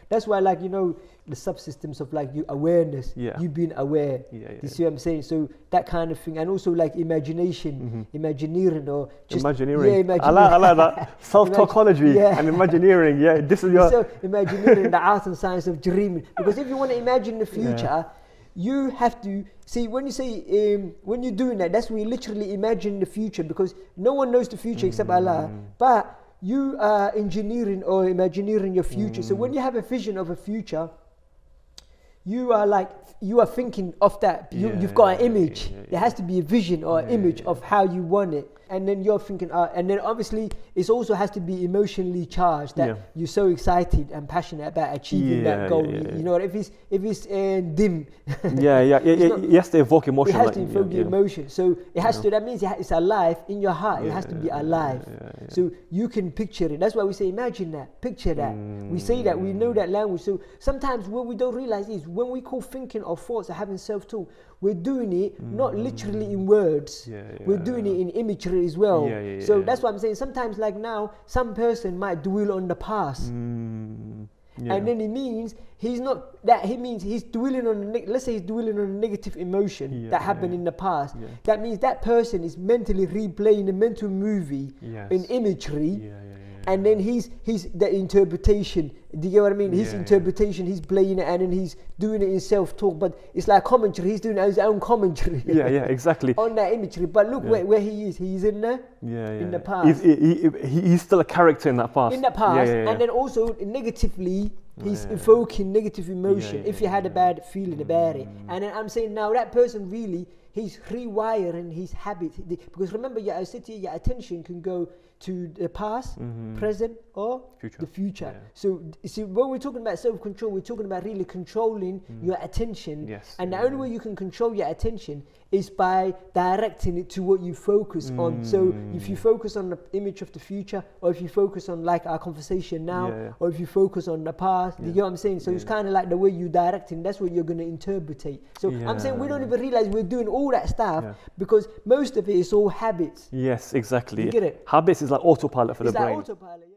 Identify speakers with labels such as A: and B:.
A: That's why, like, you know, the subsystems of like awareness, you being aware. You see what I'm saying? So that kind of thing, and also like imagination, imagineering, or just
B: imagineering. I like that. Self-talkology and imagineering. Yeah, this is your.
A: So imagineering, the art and science of dreaming. Because if you want to imagine the future, you have to see, when you say when you're doing that, that's when you literally imagine the future, because no one knows the future except Allah. But you are engineering or imagineering your future. So when you have a vision of a future, you are thinking of that. You've got an image. There has to be a vision or an image of how you want it. And then you're thinking, and then obviously it also has to be emotionally charged, that you're so excited and passionate about achieving that goal. You know, if it's dim,
B: it has to evoke emotion.
A: It has to evoke the emotion. So it has to. That means it's alive in your heart. It has to be alive. So you can picture it. That's why we say, imagine that, picture that. We say that, we know that language. So sometimes what we don't realize is when we call thinking or thoughts or having self-talk, we're doing it not literally in words. We're doing it in imagery as well. So that's why I'm saying sometimes, like now, some person might dwell on the past. And then it means he's not that. He means he's dwelling on let's say he's dwelling on a negative emotion that happened in the past. That means that person is mentally replaying a mental movie in imagery. And then he's the interpretation. Do you get what I mean? His interpretation, he's playing it, and then he's doing it in self-talk. But it's like commentary. He's doing his own commentary.
B: Exactly.
A: On that imagery. But look where he is. He's in there. In the past.
B: He's still a character in that past.
A: In the past, and then also negatively, he's evoking negative emotion. If you had a bad feeling about it, and then I'm saying now that person really, he's rewiring his habit, because remember, I said to you, your attention can go to the past, present, or the future. So you see, when we're talking about self-control, we're talking about really controlling your attention. And the only way you can control your attention is by directing it to what you focus on. So if you focus on the image of the future, or if you focus on like our conversation now, or if you focus on the past, you get what I'm saying? So it's kind of like the way you directing, that's what you're going to interpretate. So I'm saying we don't even realize we're doing all that stuff because most of it is all habits.
B: Yes, exactly.
A: You get it?
B: Habits is like autopilot for the brain.
A: Like autopilot.